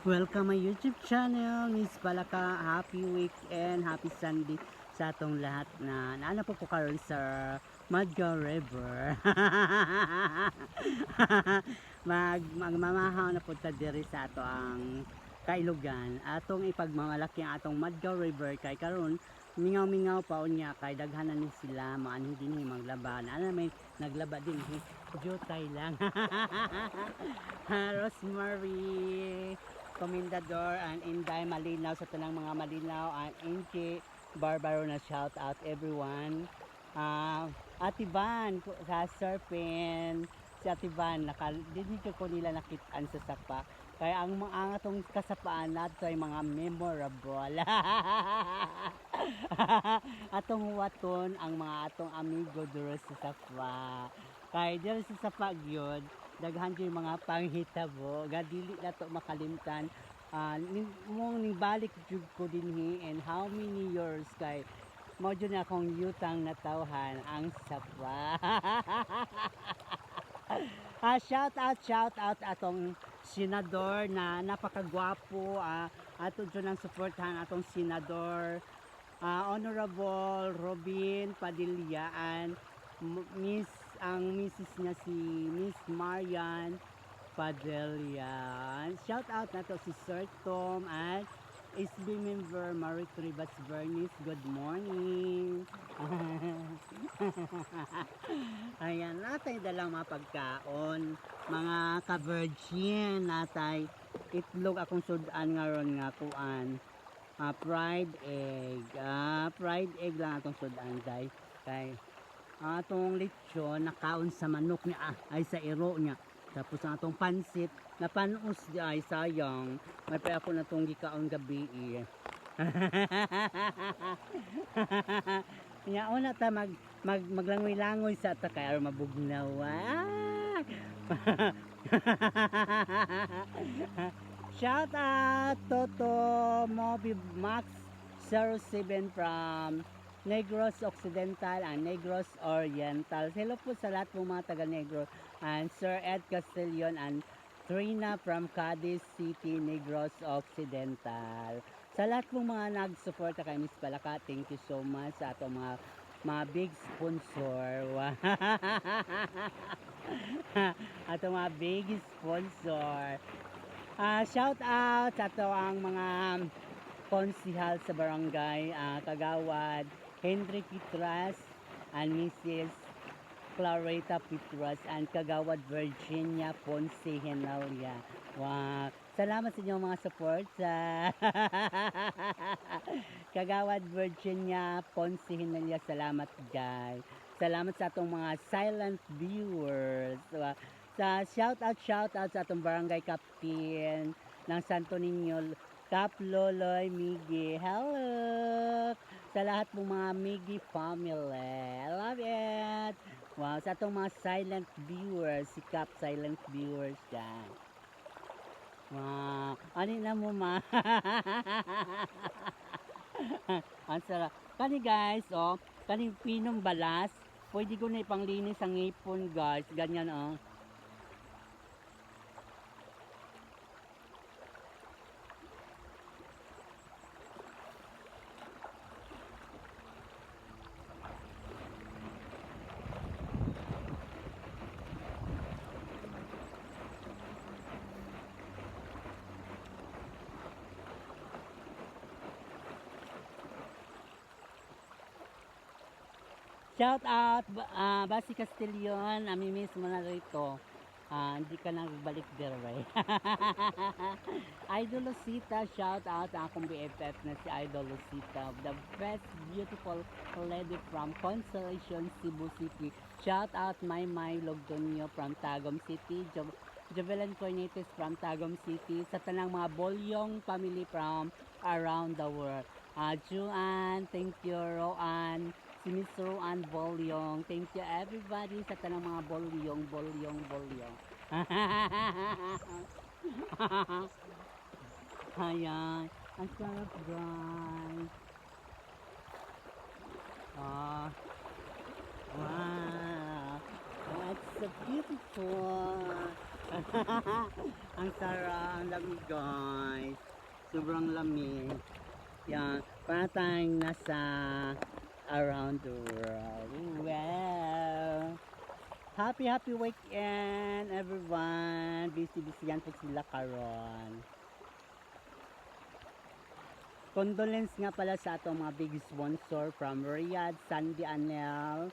Welcome my YouTube channel, Miss Palaka. Happy weekend, happy Sunday sa atong lahat na naana po ko karon sa Madga River. Magmamahaw na po ta diri sa ato ang kailugan. Atong ipagmamalaki ang atong Madga River kay karon mingaw-mingaw pa unya kay daghanan ni sila maanhi dinhi maglaban. Ana may naglaba din jutay lang. Rosemary Comendador and Inday Malinaw sa tanang mga Malinaw and Inchi Barbaro na shout out everyone. Ate Van sa Serpent, si Ate Van dito ko nila nakitaan sa sapa. Kaya ang mga atong kasapaan nato ay mga memorable. Atong waton ang mga atong amigo duro sa sapa. Kaya dito sa sapa gyud daghan yung mga panghitabo gadili na to makalimtan mong nibalik jud ko dinhi and how many years kay mao jud na akong yutang natawhan ang sapa. Shout out atong senador na napakagwapo ato jud ang suportahan atong senador Honorable Robin Padilla and ang misis niya si Miss Marian Padilla. Shout out na to si Sir Tom at SB member Marie Tribas Bernice. Good morning. Ayan, natay dalang mga pagkaon. Mga ka-virgin natay itlog akong sudan ngaron nga kuan. Fried egg. Fried egg lang atong sudan guys. Kay atong lechon nakaon sa manok niya ay sa iro niya. Tapos ang atong pansit na panos di ay sayang. May pa ako na tong gikaon gabi. Nya una ta maglangoy-langoy sa ta kay aron mabugnaw. Shout out Toto Mobi Max 07 from Negros Occidental and Negros Oriental. Hello po sa lahat ng mga taga Negros and Sir Ed Castellon and Trina from Cadiz City, Negros Occidental. Sa lahat ng mga nag-support kay Miss Palaka, thank you so much sa atong mga big sponsor. Atong mga big sponsor. Shout out sa ato ang mga konsihal sa barangay Kagawad Henry Pitras and Mrs. Clarita Pitras and Kagawad Virginia Ponce Henalia. Wow. Salamat sa inyong mga support sa Kagawad Virginia Ponce Henalia. Salamat guys. Salamat sa atong mga silent viewers. Sa shout out sa atong barangay captain ng Santo Niño Kap Loloy Migi. Hello sa lahat ng mga Migi family. I love it. Wow, sa atong mga silent viewers, si Kap silent viewers dyan. Wow, ano na mo ma? Ang sarap. Kani guys, kani pinong balas, pwede ko na ipanglinis ang ngipon guys. Ganyan Shout out Basi Castellon, namimiss mo na rito. Hindi ka nagbalik dirway. Idol Lucita, shout out akong BFF na si Idol Lucita, the best beautiful lady from Constellation, Cebu City. Shout out My Logdonio from Tagum City, Jovelyn Cornetes from Tagum City, sa tanang mga Bolyong family from around the world. Juan, thank you. Roan, si Miss Roan Bolyong, thank you everybody sa tanang mga Bolyong. Ayan, ang sarap guys. Wow, that's so beautiful. Ang sarap, ang lamig guys. Sobrang lamig. Yan, para tayong nasa around the world. Well, happy weekend everyone. Busy yan po sila karon. Condolence nga pala sa atong mga big sponsor from Riyadh, Sandy Anel.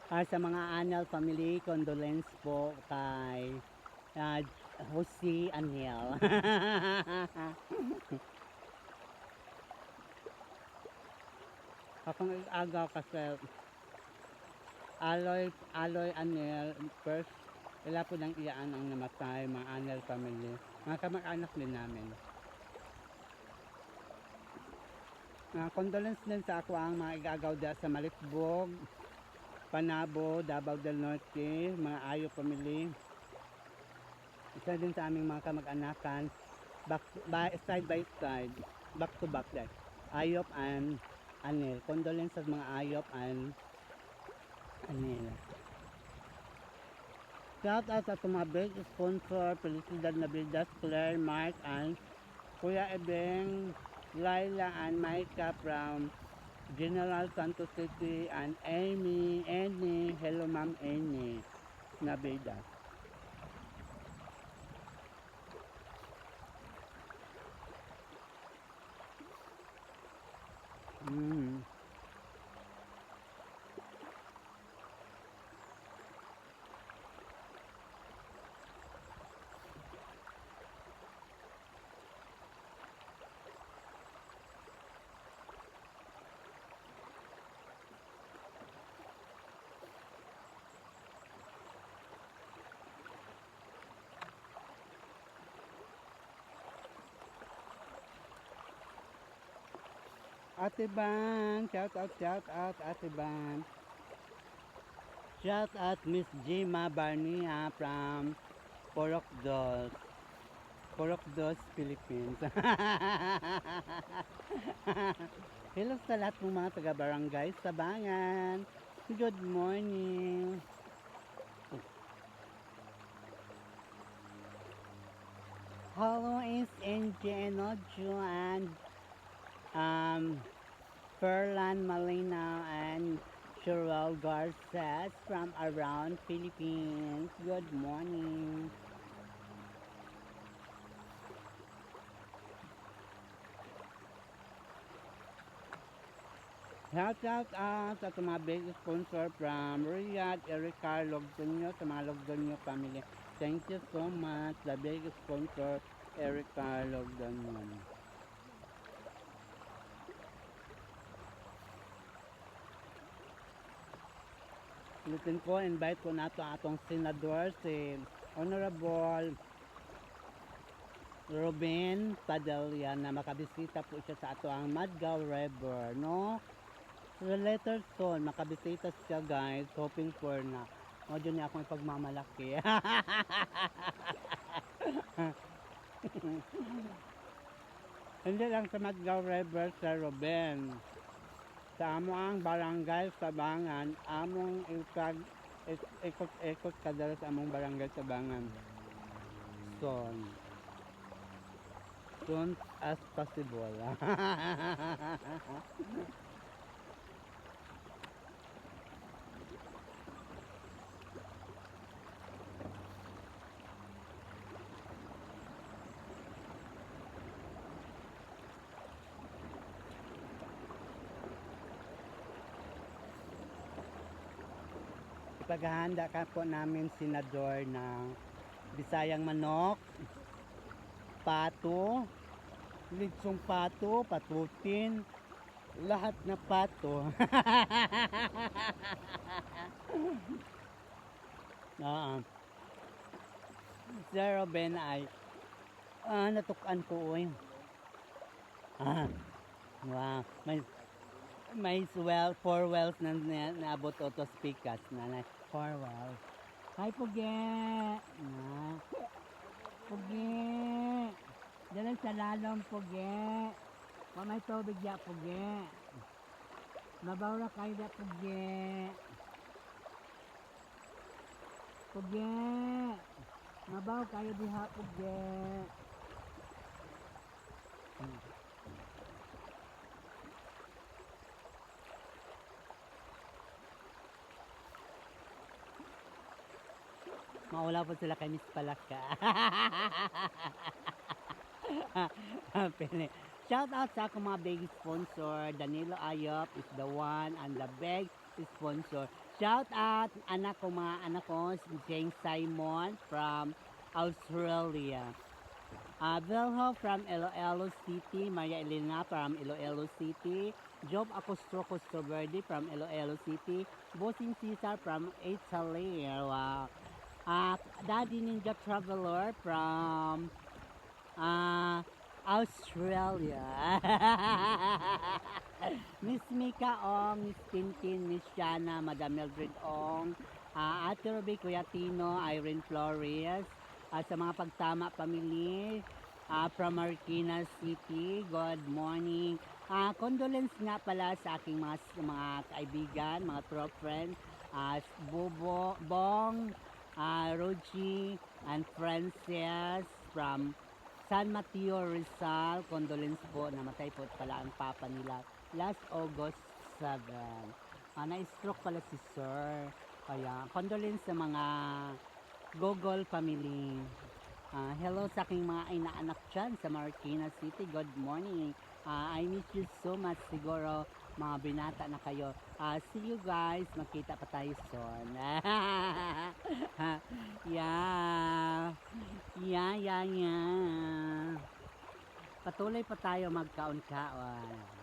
Sa mga Anel family, condolence po kay Jose Anel. Akong aga kasi Aloy Anel first, wala po nang iyaan ang namatay, mga Anel family, mga kamag-anak din namin. Condolence din sa ako ang mga igagaw dyan sa Malitbog, Panabo, Davao del Norte, mga Ayo family. Isa din sa aming mga kamag-anakan, side by side, back to back like Ayop and Anel. Condolence sa mga Ayop and Anel. Shout out sa mga big sponsor, Felicidad Navidad, Claire, Mark, and Kuya Ebeng, Laila, and Maika from General Santos City, and Annie. Hello Ma'am Annie Navidad. Ate Ban, shout out Ate Ban. Shout out Miss Jima Barnia from Porokdos, Philippines. Hello sa lahat ng mga taga-barangay Sabangan. Good morning. Hello is Ojo and Ferlan Malina and Cheryl Garces from around Philippines. Good morning. Shout out sa mga big sponsor from Riyadh, Erica, Logdonyo, sa mga Logdonyo family. Thank you so much, the big sponsor, Erica Logdonyo. Ulitin ko, invite ko na ito atong senador, si Honorable Ruben Padilla, na makabisita po siya sa ato ang Madgaw River, no? So later soon, makabisita siya guys, hoping for na. O dyan niya akong ipagmamalaki. Hindi lang sa Madgaw River, sa Ruben. Sa amo ang barangay Sabangan, among ikot-ikot kadalo sa among barangay Sabangan. Soon as possible. Ipaghahanda ka po namin senador ng Bisayang manok, pato, litsong pato, patutin, lahat na pato. Sir Robin ay natukan ko oy. Wow, may four wells na naabot auto speakers na 4 wells. Hi Puge! Puge! Dalang sa lalom Puge! May tubig ya Puge! Mabawra kayo da Puge! Puge! Mabaw kayo diha pugge. Maula po sila kay Miss Palaka. Pili. Shout out sa akong mga big sponsor. Danilo Ayop is the one and the big sponsor. Shout out anak ko, mga anak ko, si Jane Simon from Australia. Vilho from Iloilo City, Maria Elena from Iloilo City, Job Acostro Costroverde from Iloilo City, Bossing Cesar from Italy, wow. Daddy Ninja Traveler from Australia. Miss Mika Ong, Miss Tintin, Miss Shana, Madam Mildred Ong, Ate Ruby, Kuya Tino, Irene Flores, sa mga pagtama pamilya, from Marikina City, good morning. Condolence nga pala sa aking mga kaibigan, mga true friends, Bobo, Bong, Roji, and Frances from San Mateo, Rizal. Condolence po, namatay po pala ang papa nila last August 7. Na-stroke pala si Sir. Kaya, condolence sa mga Gogol family. Hello sa aking mga inaanak dyan sa Marikina City. Good morning. I miss you so much. Siguro mga binata na kayo. See you guys. Magkita pa tayo soon. Yeah. Yeah. Patuloy pa tayo magkaon-kaon.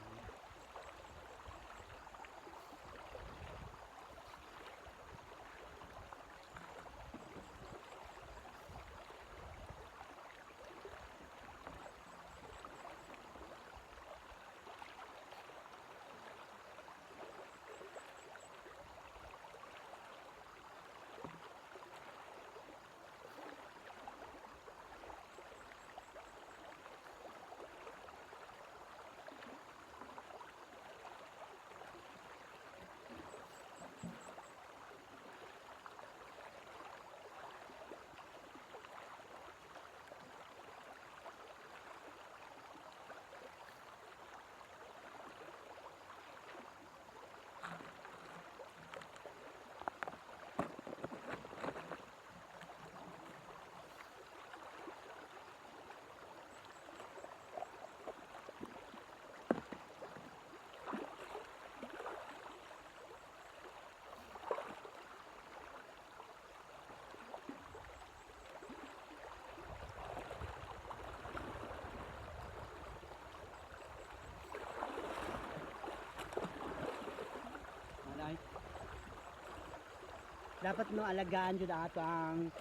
Dapat no alagaan jud ato ang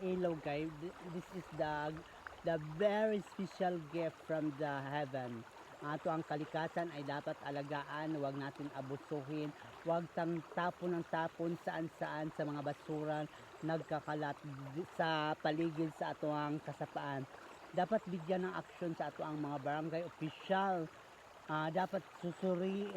ilog kay this is the very special gift from the heaven. Ato ang kalikasan ay dapat alagaan, huwag natin abusuhin, huwag tang tapon ng tapon saan-saan sa mga basuran nagkakalat sa paligid sa ato ang kasapaan. Dapat bigyan ng aksyon sa ato ang mga barangay official. Dapat susuri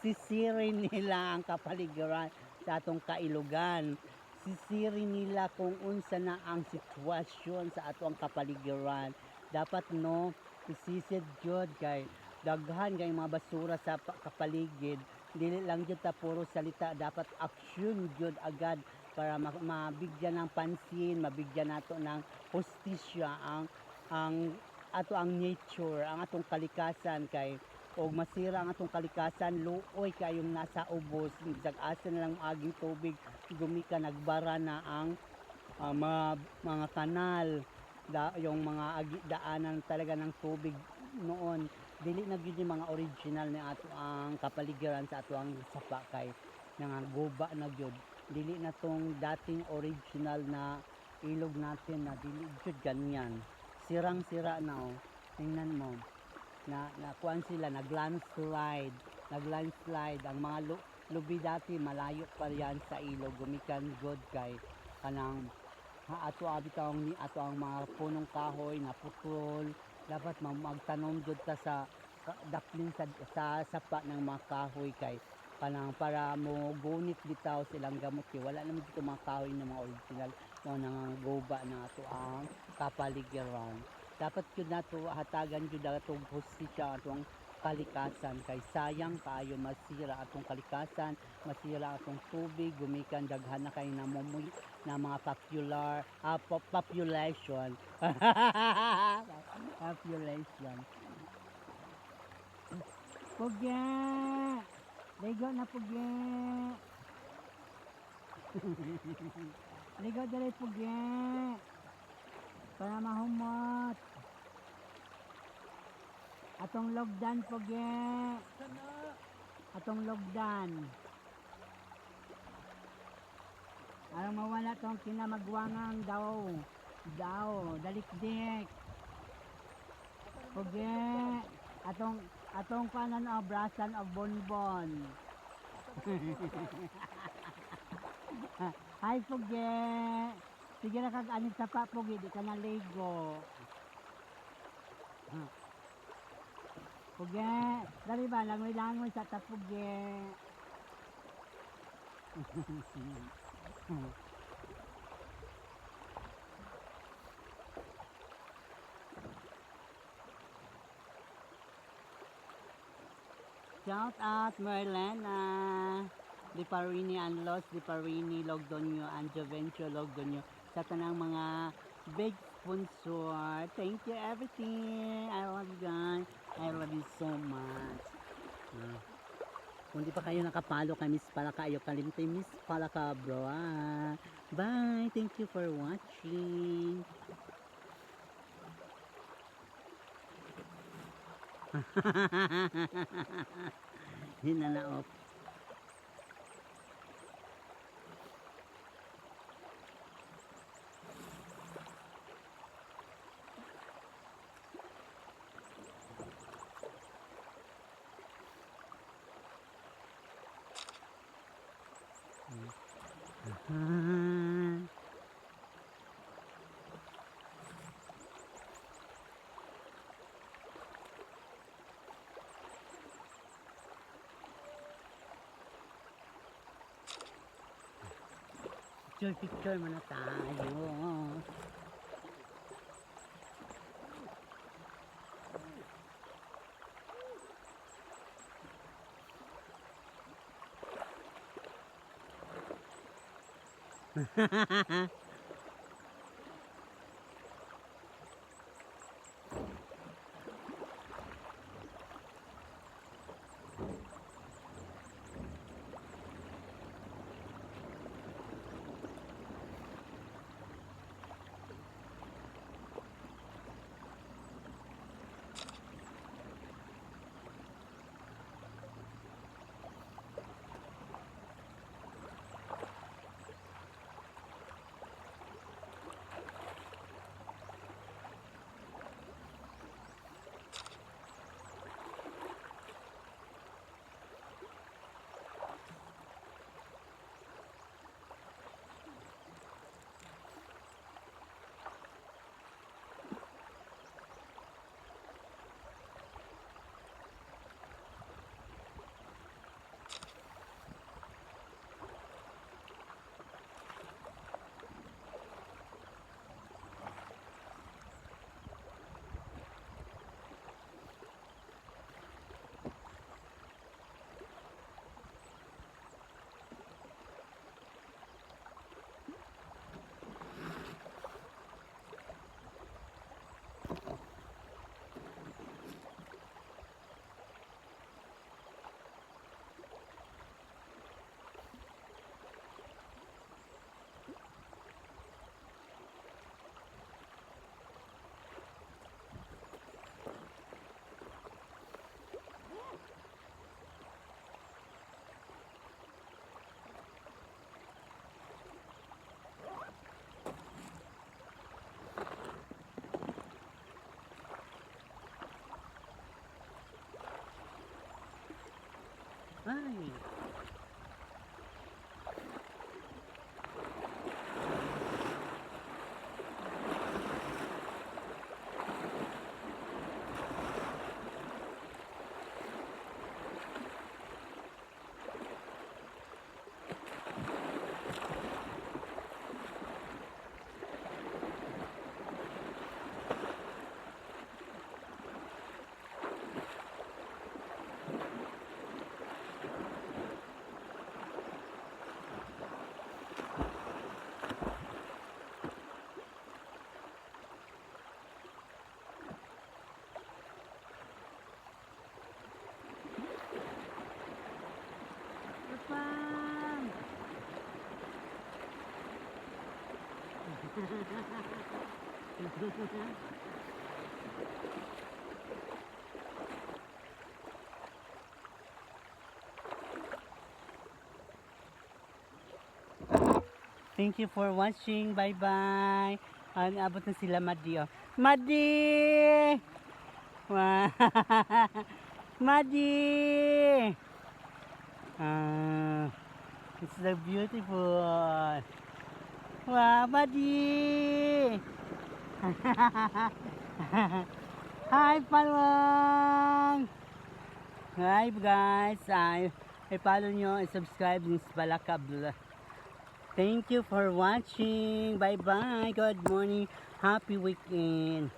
sisirin nila ang kapaligiran sa atong kailugan. Sisirin nila kung unsa na ang sitwasyon sa atong kapaligiran. Dapat no isisid jud kay daghan kay mga basura sa kapaligid. Dili lang jud ta puro salita, dapat aksyon jud agad para mabigyan ng pansin, mabigyan nato ng hustisya ang ato ang nature, ang atong kalikasan kay og masira ang atong kalikasan, luoy kayong nasa ubos, sag-asa na lang aging tubig, gumika nagbara na ang mga kanal, yung mga daanan talaga ng tubig noon. Dili na gyud yung mga original na ato ang kapaligiran sa ato ang sapa kay nga guba na gyud. Dili na tong dating original na ilog natin na dili gyud ganyan. Sirang-sira na oh. Tingnan mo. Kuan sila naglandslide ang mga lubi dati malayo pa yan sa ilog gumikan good kay kanang ato abitang ni ato ang mga punong kahoy na putol dapat magtanom jud ta sa daplin sa sapa ng mga kahoy kay kanang para mo gunit bitaw silang gamot kay wala naman dito mga kahoy na mga original mo nang goba na ato ang kapaligiran. Dapat yun nato hatagan jud atong hustisya atong kalikasan kay sayang kaayo masira atong kalikasan, masira atong tubig, gumikan daghan na kay namomoy na mga population. Population. Pugya! Ligo na pugya! Ligo dali pugya! Para mahumot. Atong logdan pugya! Atong logdan. Alang mawala tong kinamagwangang daw. Dalikdik. Pugya! Atong panan o brasan o bonbon. Hi Pugya! Sige na kag-anit sa pa Pugya, di ka naligo. Pugya! Dali ba, langoy-langoy sa tapugya. Shout out Merlena, Liparini Anlos, Liparini Logdonyo, and Jovencio Logdonyo sa tanang mga big sponsor. Thank you everything. I love you guys. I love you so much. Kung di pa kayo nakapalo kay Miss Palaka, ayaw kalimutan Miss Palaka bro. Bye. Thank you for watching. Hinanaop. Picture muna tayo. Thank you for watching. Bye-bye. Abot na sila Madi. Oh. Madi! Wow. Madi! It's so beautiful. Wow, Madi! Hi, Palwang! Hi, guys. I-follow nyo, i-subscribe ng Balaka Vlog. Thank you for watching. Bye-bye. Good morning. Happy weekend.